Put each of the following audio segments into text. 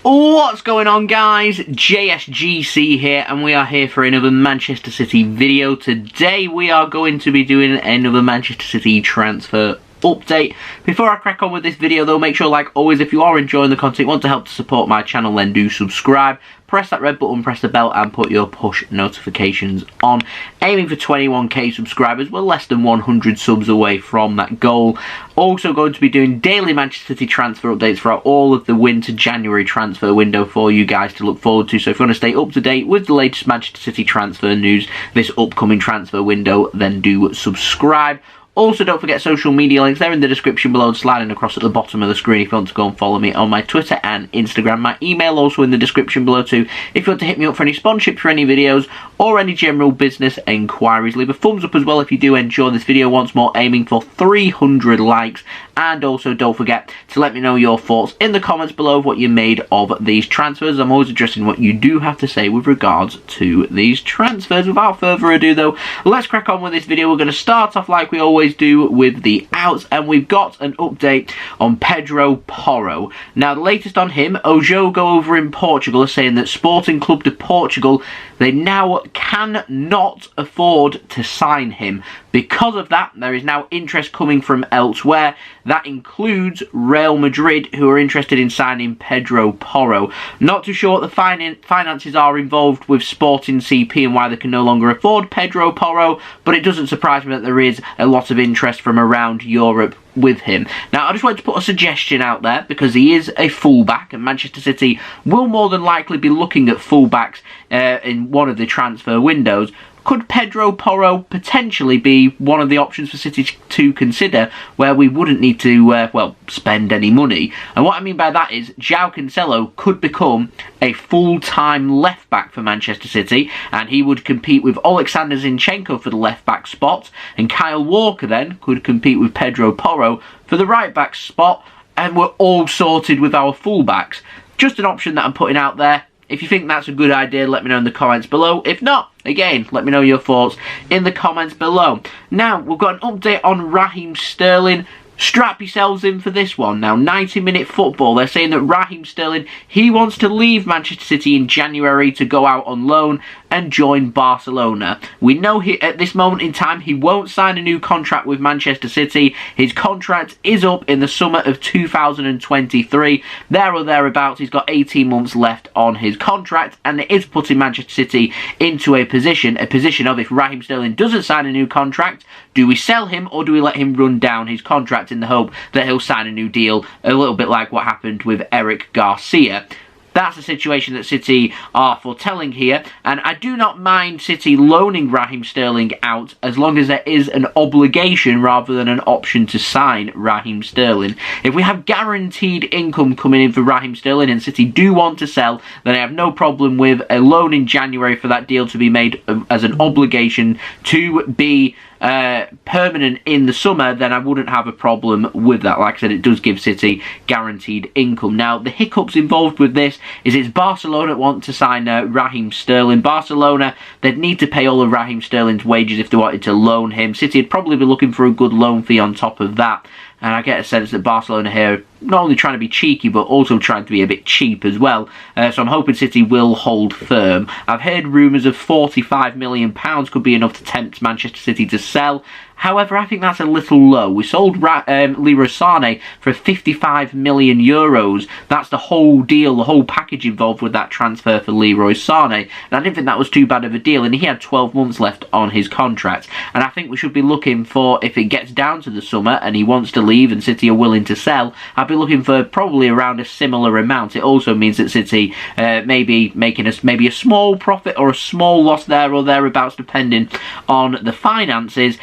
What's going on, guys? JSGC here, and we are here for another Manchester City video. Today we are going to be doing another Manchester City transfer update. Before I crack on with this video though, make sure, like always, if you are enjoying the content, want to help to support my channel, then do subscribe. Press that red button, press the bell, and put your push notifications on. Aiming for 21k subscribers. We're less than 100 subs away from that goal. Also going to be doing daily Manchester City transfer updates throughout all of the winter January transfer window for you guys to look forward to. So if you want to stay up to date with the latest Manchester City transfer news this upcoming transfer window, then do subscribe. Also, don't forget social media links. They're in the description below and sliding across at the bottom of the screen if you want to go and follow me on my Twitter and Instagram. My email also in the description below too if you want to hit me up for any sponsorship for any videos or any general business enquiries. Leave a thumbs up as well if you do enjoy this video. Once more, aiming for 300 likes. And also, don't forget to let me know your thoughts in the comments below of what you made of these transfers. I'm always addressing what you do have to say with regards to these transfers. Without further ado though, let's crack on with this video. We're going to start off like we always do with the outs, and we've got an update on Pedro Porro. Now, the latest on him, Ojogo over in Portugal is saying that Sporting Club de Portugal, they now cannot afford to sign him. Because of that, there is now interest coming from elsewhere. That includes Real Madrid, who are interested in signing Pedro Porro. Not too sure what the finances are involved with Sporting CP and why they can no longer afford Pedro Porro, but it doesn't surprise me that there is a lot of interest from around Europe with him. Now, I just wanted to put a suggestion out there because he is a fullback, and Manchester City will more than likely be looking at fullbacks in one of the transfer windows. Could Pedro Porro potentially be one of the options for City to consider where we wouldn't need to, spend any money? And what I mean by that is João Cancelo could become a full-time left-back for Manchester City, and he would compete with Oleksandr Zinchenko for the left-back spot, and Kyle Walker then could compete with Pedro Porro for the right-back spot, and we're all sorted with our full-backs. Just an option that I'm putting out there. If you think that's a good idea, let me know in the comments below. If not, again, let me know your thoughts in the comments below. Now, we've got an update on Raheem Sterling. Strap yourselves in for this one. Now, 90-minute football. They're saying that Raheem Sterling, he wants to leave Manchester City in January to go out on loan and join Barcelona. We know at this moment in time he won't sign a new contract with Manchester City. His contract is up in the summer of 2023. There or thereabouts, he's got 18 months left on his contract, and it is putting Manchester City into a position of, if Raheem Sterling doesn't sign a new contract, do we sell him or do we let him run down his contract in the hope that he'll sign a new deal, a little bit like what happened with Eric Garcia? That's the situation that City are foretelling here, and I do not mind City loaning Raheem Sterling out as long as there is an obligation rather than an option to sign Raheem Sterling. If we have guaranteed income coming in for Raheem Sterling and City do want to sell, then I have no problem with a loan in January for that deal to be made as an obligation to be permanent in the summer. Then I wouldn't have a problem with that. Like I said, it does give City guaranteed income. Now, the hiccups involved with this is it's Barcelona that want to sign Raheem Sterling. Barcelona, they'd need to pay all of Raheem Sterling's wages if they wanted to loan him. City would probably be looking for a good loan fee on top of that. And I get a sense that Barcelona here not only trying to be cheeky, but also trying to be a bit cheap as well. So I'm hoping City will hold firm. I've heard rumours of £45 million could be enough to tempt Manchester City to sell. However, I think that's a little low. We sold Leroy Sané for €55 million. That's the whole deal, the whole package involved with that transfer for Leroy Sané. And I didn't think that was too bad of a deal. And he had 12 months left on his contract. And I think we should be looking for, if it gets down to the summer and he wants to leave and City are willing to sell, I'd be looking for probably around a similar amount. It also means that City may be making maybe a small profit or a small loss there or thereabouts, depending on the finances.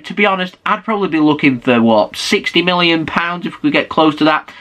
To be honest, I'd probably be looking for, what, £60 million if we could get close to that,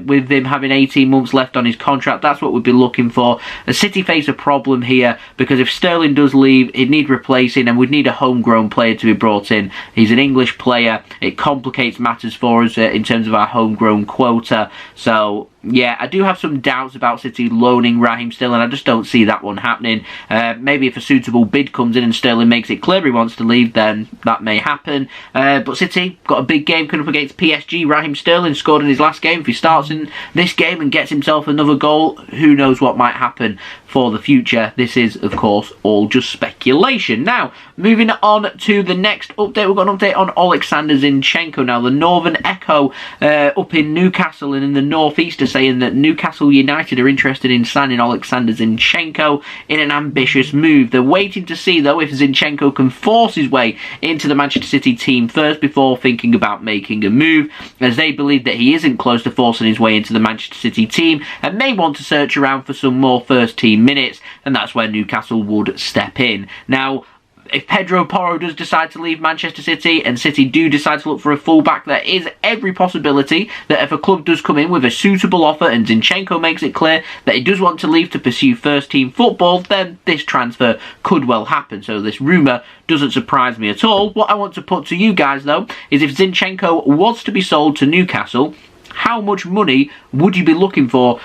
with him having 18 months left on his contract. That's what we'd be looking for. The City face a problem here, because if Sterling does leave, he'd need replacing, and we'd need a homegrown player to be brought in. He's an English player. It complicates matters for us in terms of our homegrown quota. So yeah, I do have some doubts about City loaning Raheem Sterling. I just don't see that one happening. Maybe if a suitable bid comes in and Sterling makes it clear he wants to leave, then that may happen. But City got a big game coming up against PSG. Raheem Sterling scored in his last game. If he starts in this game and gets himself another goal, who knows what might happen for the future. This is, of course, all just speculation. Now, moving on to the next update, we've got an update on Oleksandr Zinchenko. Now, the Northern Echo up in Newcastle and in the northeast are saying that Newcastle United are interested in signing Oleksandr Zinchenko in an ambitious move. They're waiting to see, though, if Zinchenko can force his way into the Manchester City team first before thinking about making a move, as they believe that he isn't close to forcing his way into the Manchester City team and may want to search around for some more first team minutes, and that's where Newcastle would step in. Now, if Pedro Porro does decide to leave Manchester City and City do decide to look for a fullback, there is every possibility that if a club does come in with a suitable offer and Zinchenko makes it clear that he does want to leave to pursue first team football, then this transfer could well happen. So this rumour doesn't surprise me at all. What I want to put to you guys, though, is if Zinchenko was to be sold to Newcastle, how much money would you be looking for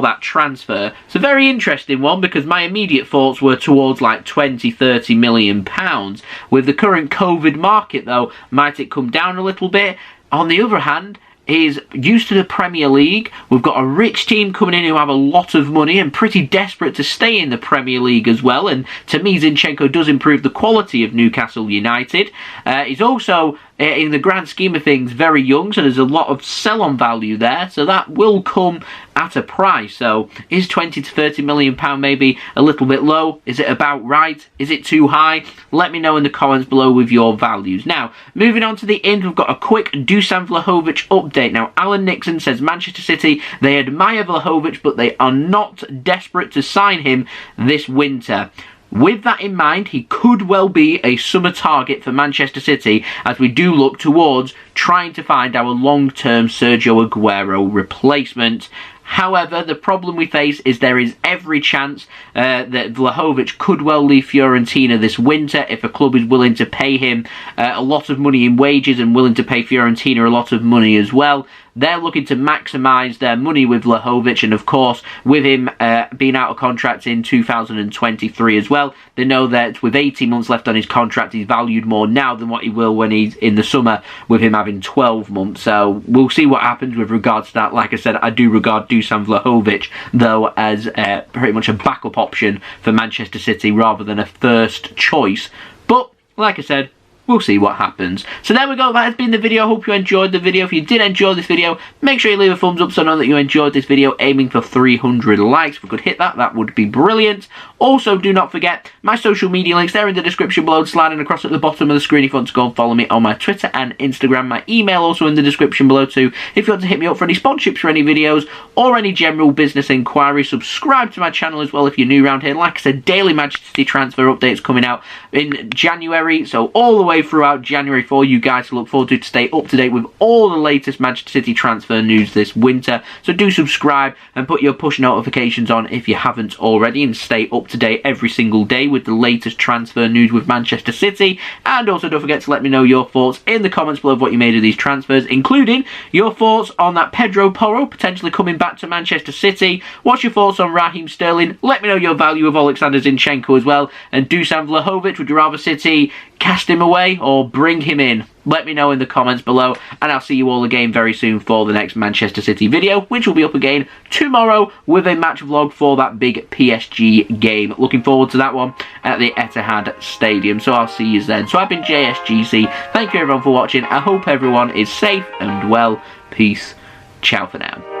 that transfer? It's a very interesting one, because my immediate thoughts were towards like 20-30 million pounds. With the current COVID market, though, might it come down a little bit? On the other hand, he's used to the Premier League. We've got a rich team coming in who have a lot of money and pretty desperate to stay in the Premier League as well. And to me, Zinchenko does improve the quality of Newcastle United. He's also, in the grand scheme of things, very young, so there's a lot of sell-on value there. So that will come at a price. So is 20-30 million pound maybe a little bit low? Is it about right? Is it too high? Let me know in the comments below with your values. Now, moving on to the end, we've got a quick Dusan Vlahovic update. Now, Alan Nixon says Manchester City, they admire Vlahovic, but they are not desperate to sign him this winter. With that in mind, he could well be a summer target for Manchester City as we do look towards trying to find our long-term Sergio Aguero replacement. However, the problem we face is there is every chance that Vlahovic could well leave Fiorentina this winter if a club is willing to pay him a lot of money in wages and willing to pay Fiorentina a lot of money as well. They're looking to maximise their money with Vlahovic, and of course, with him being out of contract in 2023 as well, they know that with 18 months left on his contract, he's valued more now than what he will when he's in the summer, with him having 12 months. So we'll see what happens with regards to that. Like I said, I do regard Dusan Vlahovic, though, as pretty much a backup option for Manchester City rather than a first choice. But, like I said, we'll see what happens. So there we go, that has been the video. I hope you enjoyed the video. If you did enjoy this video, make sure you leave a thumbs up so I know that you enjoyed this video, aiming for 300 likes. If we could hit that, that would be brilliant. Also, do not forget my social media links, they're in the description below, sliding across at the bottom of the screen if you want to go and follow me on my Twitter and Instagram. My email also in the description below too, if you want to hit me up for any sponsorships for any videos or any general business inquiries. Subscribe to my channel as well if you're new around here. Like I said, daily Manchester City transfer updates coming out in January, so all the way throughout January for you guys to look forward to stay up to date with all the latest Manchester City transfer news this winter. So do subscribe and put your push notifications on if you haven't already, and stay up to date every single day with the latest transfer news with Manchester City. And also don't forget to let me know your thoughts in the comments below of what you made of these transfers, including your thoughts on that Pedro Porro potentially coming back to Manchester City. What's your thoughts on Raheem Sterling? Let me know your value of Oleksandr Zinchenko as well. And Dusan Vlahovic, would you rather City cast him away or bring him in? Let me know in the comments below, and I'll see you all again very soon for the next Manchester City video, which will be up again tomorrow with a match vlog for that big PSG game. Looking forward to that one at the Etihad Stadium, so I'll see you then. So I've been JSGC, thank you everyone for watching, I hope everyone is safe and well, peace, ciao for now.